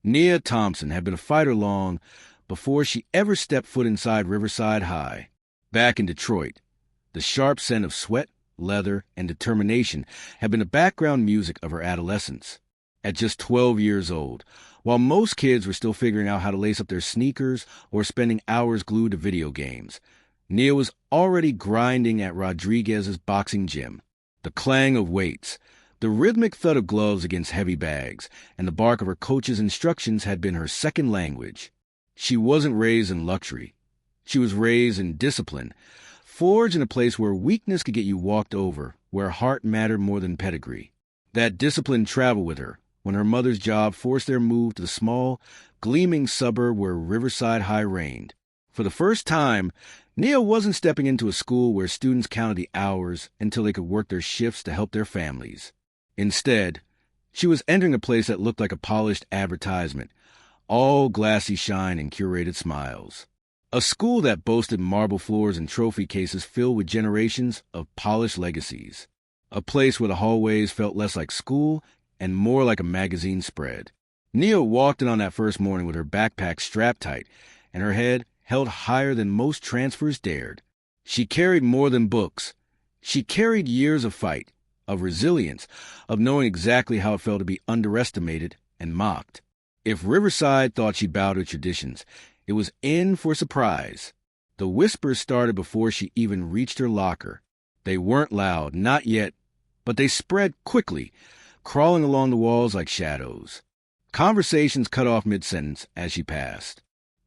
Nia Thompson had been a fighter long before she ever stepped foot inside Riverside High. Back in Detroit, the sharp scent of sweat, leather, and determination had been the background music of her adolescence. At just 12 years old, while most kids were still figuring out how to lace up their sneakers or spending hours glued to video games, Nia was already grinding at Rodriguez's boxing gym. The clang of weights, the rhythmic thud of gloves against heavy bags, and the bark of her coach's instructions had been her second language. She wasn't raised in luxury. She was raised in discipline, forged in a place where weakness could get you walked over, where heart mattered more than pedigree. That discipline traveled with her when her mother's job forced their move to the small, gleaming suburb where Riverside High reigned. For the first time, Nia wasn't stepping into a school where students counted the hours until they could work their shifts to help their families. Instead, she was entering a place that looked like a polished advertisement, all glassy shine and curated smiles. A school that boasted marble floors and trophy cases filled with generations of polished legacies. A place where the hallways felt less like school and more like a magazine spread. Nia walked in on that first morning with her backpack strapped tight and her head held higher than most transfers dared. She carried more than books. She carried years of fight, of resilience, of knowing exactly how it felt to be underestimated and mocked. If Riverside thought she bowed to traditions, it was in for a surprise. The whispers started before she even reached her locker. They weren't loud, not yet, but they spread quickly, crawling along the walls like shadows. Conversations cut off mid-sentence as she passed.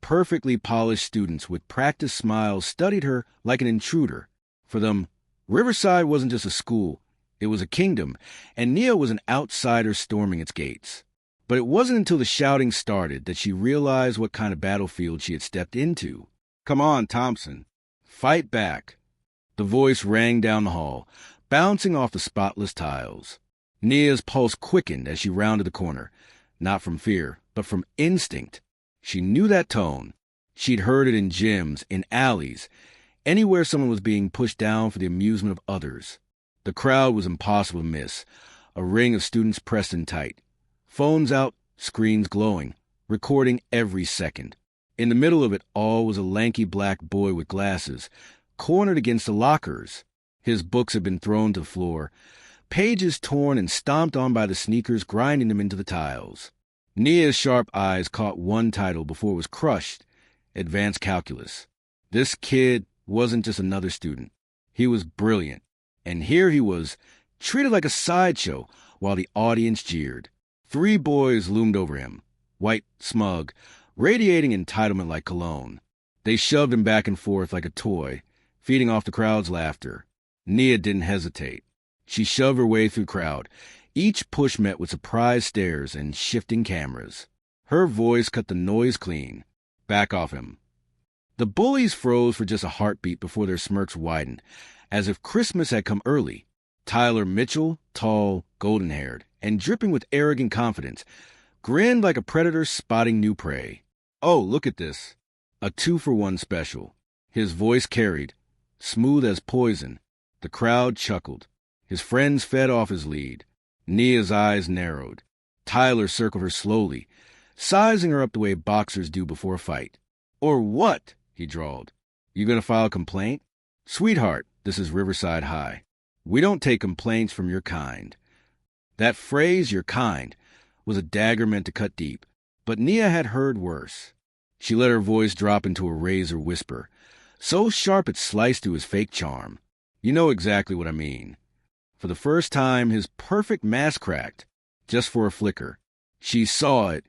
Perfectly polished students with practiced smiles studied her like an intruder. For them, Riverside wasn't just a school, it was a kingdom, and Nia was an outsider storming its gates. But it wasn't until the shouting started that she realized what kind of battlefield she had stepped into. "Come on, Thompson. Fight back." The voice rang down the hall, bouncing off the spotless tiles. Nia's pulse quickened as she rounded the corner, not from fear, but from instinct. She knew that tone. She'd heard it in gyms, in alleys, anywhere someone was being pushed down for the amusement of others. The crowd was impossible to miss, a ring of students pressed in tight. Phones out, screens glowing, recording every second. In the middle of it all was a lanky black boy with glasses, cornered against the lockers. His books had been thrown to the floor, pages torn and stomped on by the sneakers grinding them into the tiles. Nia's sharp eyes caught one title before it was crushed, Advanced Calculus. This kid wasn't just another student. He was brilliant. And here he was, treated like a sideshow while the audience jeered. 3 boys loomed over him, white, smug, radiating entitlement like cologne. They shoved him back and forth like a toy, feeding off the crowd's laughter. Nia didn't hesitate. She shoved her way through the crowd, each push met with surprised stares and shifting cameras. Her voice cut the noise clean. "Back off him." The bullies froze for just a heartbeat before their smirks widened, as if Christmas had come early. Tyler Mitchell, tall, golden-haired, and dripping with arrogant confidence, grinned like a predator spotting new prey. "Oh, look at this. A 2-for-1 special." His voice carried, smooth as poison. The crowd chuckled. His friends fed off his lead. Nia's eyes narrowed. Tyler circled her slowly, sizing her up the way boxers do before a fight. "Or what?" he drawled. "You gonna file a complaint?" "Sweetheart, this is Riverside High. We don't take complaints from your kind." That phrase, "your kind," was a dagger meant to cut deep, but Nia had heard worse. She let her voice drop into a razor whisper, so sharp it sliced through his fake charm. "You know exactly what I mean." For the first time, his perfect mask cracked, just for a flicker. She saw it,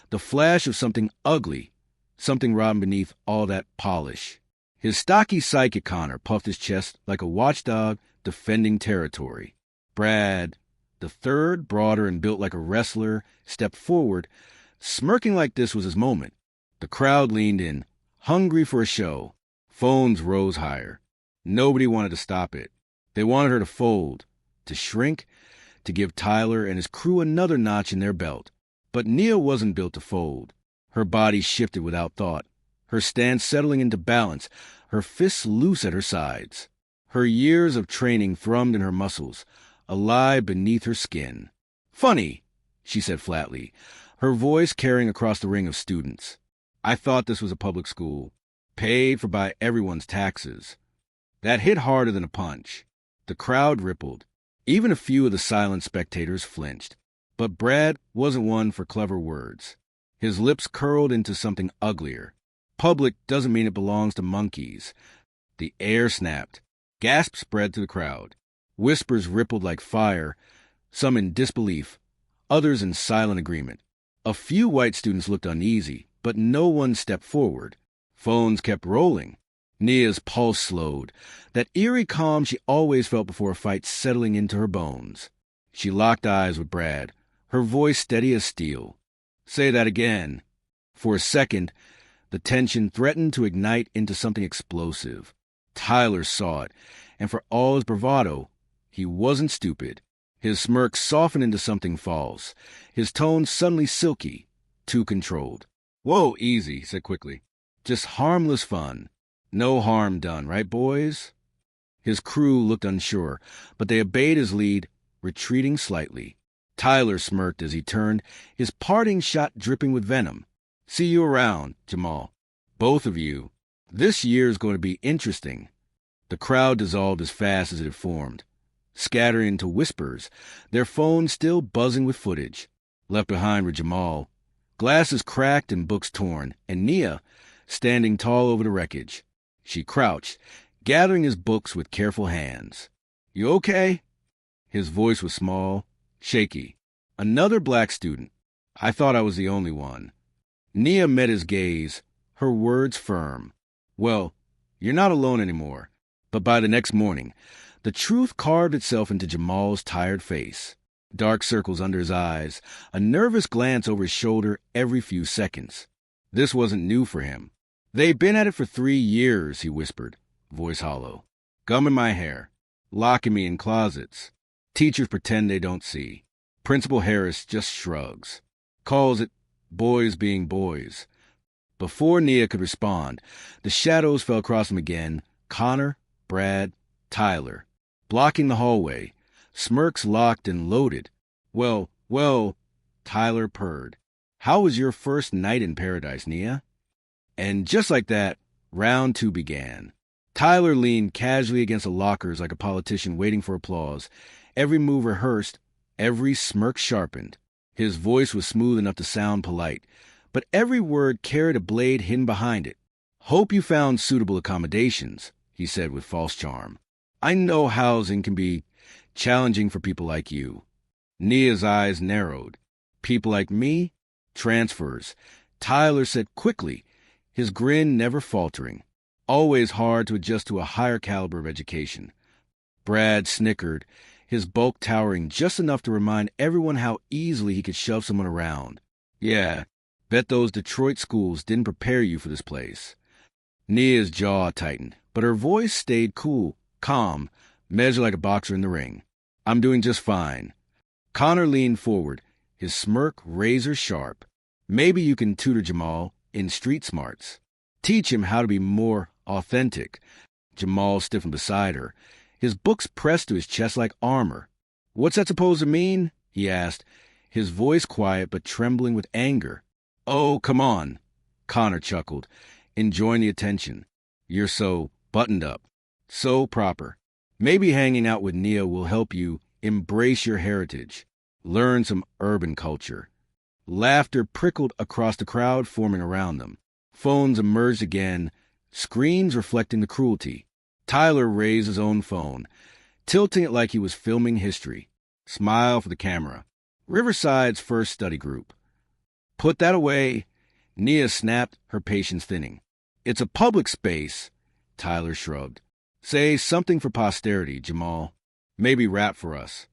the flash of something ugly, something rotten beneath all that polish. His stocky psychic Connor puffed his chest like a watchdog defending territory. Brad, the third, broader and built like a wrestler, stepped forward, smirking like this was his moment. The crowd leaned in, hungry for a show. Phones rose higher. Nobody wanted to stop it. They wanted her to fold, to shrink, to give Tyler and his crew another notch in their belt. But Nia wasn't built to fold. Her body shifted without thought, her stance settling into balance, her fists loose at her sides. Her years of training thrummed in her muscles, alive beneath her skin. "Funny," she said flatly, her voice carrying across the ring of students. I thought this was a public school, paid for by everyone's taxes. That hit harder than a punch. The crowd rippled. Even a few of the silent spectators flinched. But Brad wasn't one for clever words. His lips curled into something uglier. Public doesn't mean it belongs to monkeys. The air snapped. Gasps spread to the crowd. Whispers rippled like fire, some in disbelief, others in silent agreement. A few white students looked uneasy, but no one stepped forward. Phones kept rolling. Nia's pulse slowed, that eerie calm she always felt before a fight settling into her bones. She locked eyes with Brad, her voice steady as steel. Say that again. For a second, the tension threatened to ignite into something explosive. Tyler saw it, and for all his bravado, he wasn't stupid. His smirk softened into something false, his tone suddenly silky, too controlled. Whoa, easy, he said quickly. Just harmless fun. No harm done, right, boys? His crew looked unsure, but they obeyed his lead, retreating slightly. Tyler smirked as he turned, his parting shot dripping with venom. See you around, Jamal. Both of you. This year's going to be interesting. The crowd dissolved as fast as it had formed, scattering into whispers, their phones still buzzing with footage. Left behind were Jamal, glasses cracked and books torn, and Nia, standing tall over the wreckage. She crouched, gathering his books with careful hands. You okay? His voice was small, shaky. Another black student. I thought I was the only one. Nia met his gaze, her words firm. Well, you're not alone anymore. But by the next morning, the truth carved itself into Jamal's tired face. Dark circles under his eyes, a nervous glance over his shoulder every few seconds. This wasn't new for him. They've been at it for 3 years, he whispered, voice hollow. Gum in my hair, locking me in closets. Teachers pretend they don't see. Principal Harris just shrugs, calls it boys being boys. Before Nia could respond, the shadows fell across him again. Connor, Brad, Tyler, blocking the hallway, smirks locked and loaded. Well, Tyler purred. How was your first night in paradise, Nia? And just like that, round 2 began. Tyler leaned casually against the lockers like a politician waiting for applause. Every move rehearsed, every smirk sharpened. His voice was smooth enough to sound polite, but every word carried a blade hidden behind it. Hope you found suitable accommodations, he said with false charm. I know housing can be challenging for people like you. Nia's eyes narrowed. People like me? Transfers, Tyler said quickly, his grin never faltering. Always hard to adjust to a higher caliber of education. Brad snickered, his bulk towering just enough to remind everyone how easily he could shove someone around. Yeah, bet those Detroit schools didn't prepare you for this place. Nia's jaw tightened, but her voice stayed cool, calm, measured like a boxer in the ring. I'm doing just fine. Connor leaned forward, his smirk razor sharp. Maybe you can tutor Jamal in street smarts. Teach him how to be more authentic. Jamal stiffened beside her, his books pressed to his chest like armor. What's that supposed to mean? He asked, his voice quiet but trembling with anger. Oh, come on, Connor chuckled, enjoying the attention. You're so buttoned up, so proper. Maybe hanging out with Nia will help you embrace your heritage, learn some urban culture. Laughter prickled across the crowd forming around them. Phones emerged again, screams reflecting the cruelty. Tyler raised his own phone, tilting it like he was filming history. Smile for the camera. Riverside's first study group. Put that away. Nia snapped, her patience thinning. It's a public space. Tyler shrugged. Say something for posterity, Jamal. Maybe rap for us.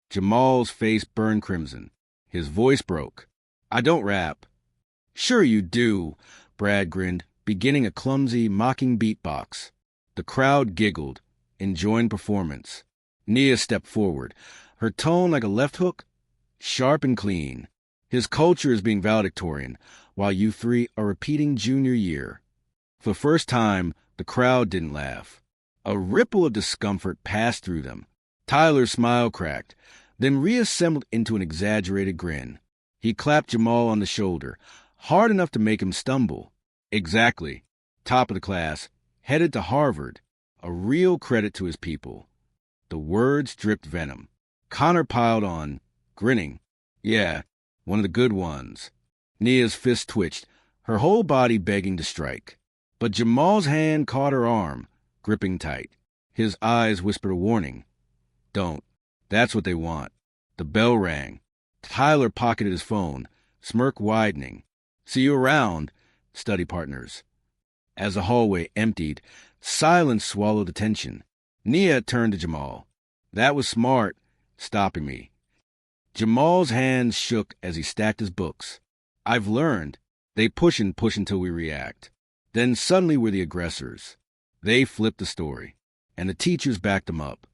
Jamal's face burned crimson. His voice broke. I don't rap. Sure you do, Brad grinned, beginning a clumsy, mocking beatbox. The crowd giggled, enjoying performance. Nia stepped forward, her tone like a left hook, sharp and clean. His culture is being valedictorian, while you 3 are repeating junior year. For the first time, the crowd didn't laugh. A ripple of discomfort passed through them. Tyler's smile cracked, then reassembled into an exaggerated grin. He clapped Jamal on the shoulder, hard enough to make him stumble. Exactly. Top of the class, headed to Harvard. A real credit to his people. The words dripped venom. Connor piled on, grinning. Yeah, one of the good ones. Nia's fist twitched, her whole body begging to strike. But Jamal's hand caught her arm, gripping tight. His eyes whispered a warning. Don't. That's what they want. The bell rang. Tyler pocketed his phone, smirk widening. See you around, study partners. As the hallway emptied, silence swallowed the tension. Nia turned to Jamal. That was smart, stopping me. Jamal's hands shook as he stacked his books. I've learned. They push and push until we react. Then suddenly we're the aggressors. They flipped the story, and the teachers backed them up.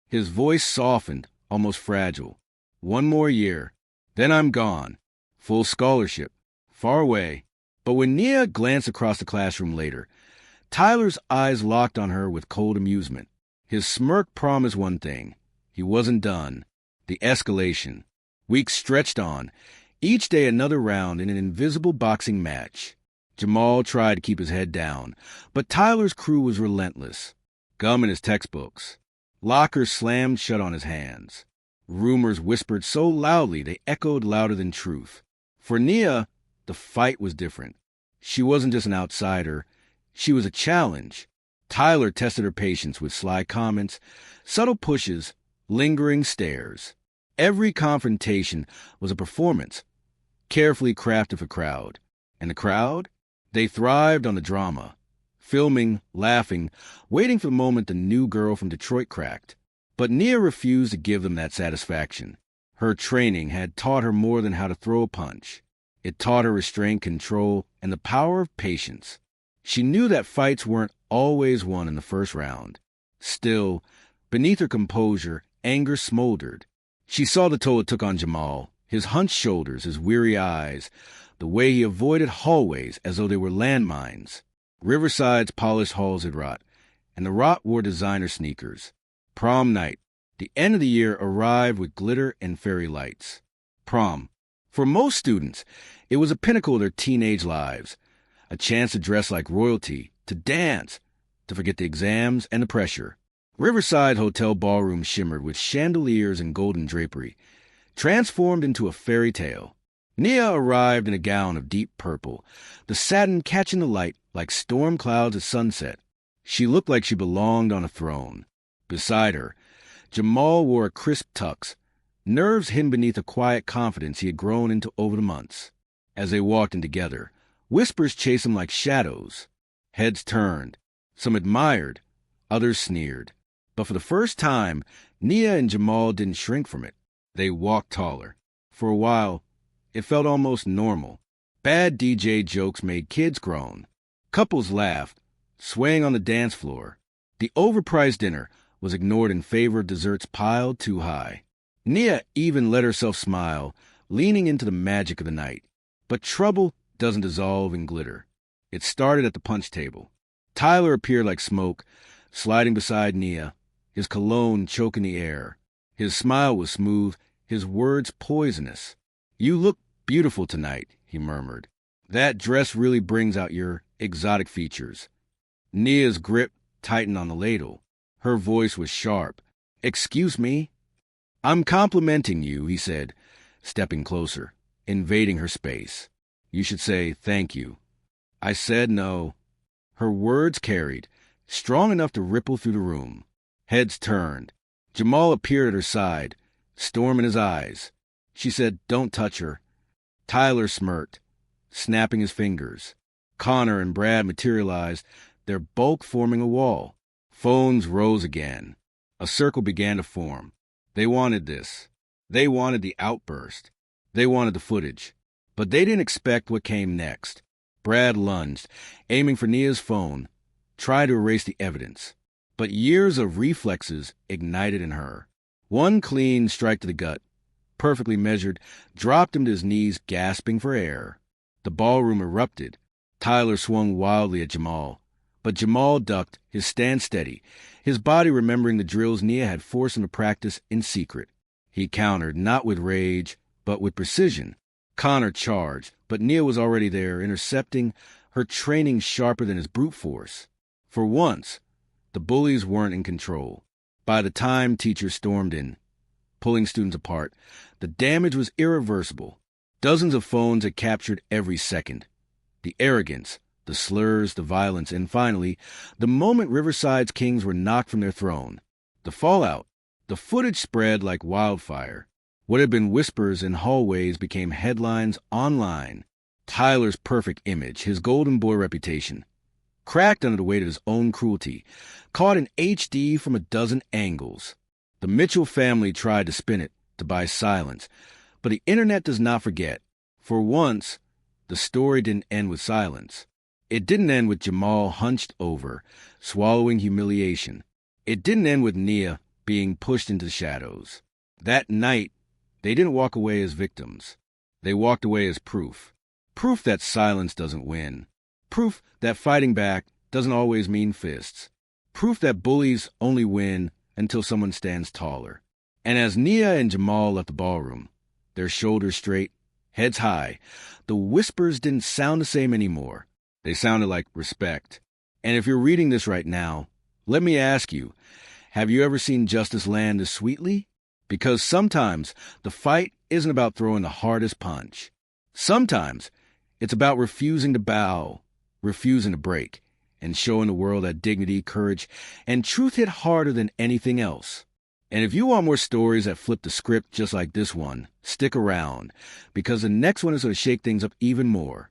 His voice softened, almost fragile. One more year. Then I'm gone. Full scholarship. Far away. But when Nia glanced across the classroom later, Tyler's eyes locked on her with cold amusement. His smirk promised one thing. He wasn't done. The escalation. Weeks stretched on, each day another round in an invisible boxing match. Jamal tried to keep his head down, but Tyler's crew was relentless. Gum in his textbooks. Lockers slammed shut on his hands. Rumors whispered so loudly they echoed louder than truth. For Nia, the fight was different. She wasn't just an outsider. She was a challenge. Tyler tested her patience with sly comments, subtle pushes, lingering stares. Every confrontation was a performance, carefully crafted for crowd. And the crowd? They thrived on the drama, filming, laughing, waiting for the moment the new girl from Detroit cracked. But Nia refused to give them that satisfaction. Her training had taught her more than how to throw a punch. It taught her restraint, control, and the power of patience. She knew that fights weren't always won in the first round. Still, beneath her composure, anger smoldered. She saw the toll it took on Jamal, his hunched shoulders, his weary eyes, the way he avoided hallways as though they were landmines. Riverside's polished halls had rot, and the rot wore designer sneakers. Prom night, the end of the year, arrived with glitter and fairy lights. Prom. For most students, it was a pinnacle of their teenage lives, a chance to dress like royalty, to dance, to forget the exams and the pressure. Riverside Hotel ballroom shimmered with chandeliers and golden drapery, transformed into a fairy tale. Nia arrived in a gown of deep purple, the satin catching the light like storm clouds at sunset. She looked like she belonged on a throne. Beside her, Jamal wore a crisp tux, nerves hidden beneath a quiet confidence he had grown into over the months. As they walked in together, whispers chased him like shadows. Heads turned. Some admired, others sneered. But for the first time, Nia and Jamal didn't shrink from it. They walked taller. For a while, it felt almost normal. Bad DJ jokes made kids groan. Couples laughed, swaying on the dance floor. The overpriced dinner was ignored in favor of desserts piled too high. Nia even let herself smile, leaning into the magic of the night. But trouble doesn't dissolve in glitter. It started at the punch table. Tyler appeared like smoke, sliding beside Nia, his cologne choking the air. His smile was smooth, his words poisonous. You look beautiful tonight, he murmured. That dress really brings out your exotic features. Nia's grip tightened on the ladle. Her voice was sharp. Excuse me? I'm complimenting you, he said, stepping closer, invading her space. You should say thank you. I said no. Her words carried, strong enough to ripple through the room. Heads turned. Jamal appeared at her side, storm in his eyes. She said, don't touch her. Tyler smirked, snapping his fingers. Connor and Brad materialized, their bulk forming a wall. Phones rose again. A circle began to form. They wanted this. They wanted the outburst. They wanted the footage. But they didn't expect what came next. Brad lunged, aiming for Nia's phone, tried to erase the evidence. But years of reflexes ignited in her. One clean strike to the gut, perfectly measured, dropped him to his knees, gasping for air. The ballroom erupted. Tyler swung wildly at Jamal. But Jamal ducked, his stance steady, his body remembering the drills Nia had forced him to practice in secret. He countered, not with rage, but with precision. Connor charged, but Nia was already there, intercepting, her training sharper than his brute force. For once, the bullies weren't in control. By the time teachers stormed in, pulling students apart, the damage was irreversible. Dozens of phones had captured every second. The arrogance, the slurs, the violence, and finally, the moment Riverside's kings were knocked from their throne. The fallout. The footage spread like wildfire. What had been whispers in hallways became headlines online. Tyler's perfect image, his golden boy reputation, cracked under the weight of his own cruelty, caught in HD from a dozen angles. The Mitchell family tried to spin it, to buy silence, but the internet does not forget. For once, the story didn't end with silence. It didn't end with Jamal hunched over, swallowing humiliation. It didn't end with Nia being pushed into the shadows. That night, they didn't walk away as victims. They walked away as proof. Proof that silence doesn't win. Proof that fighting back doesn't always mean fists. Proof that bullies only win until someone stands taller. And as Nia and Jamal left the ballroom, their shoulders straight, heads high, the whispers didn't sound the same anymore. They sounded like respect. And if you're reading this right now, let me ask you, have you ever seen justice land this sweetly? Because sometimes the fight isn't about throwing the hardest punch. Sometimes it's about refusing to bow, refusing to break, and showing the world that dignity, courage, and truth hit harder than anything else. And if you want more stories that flip the script just like this one, stick around, because the next one is going to shake things up even more.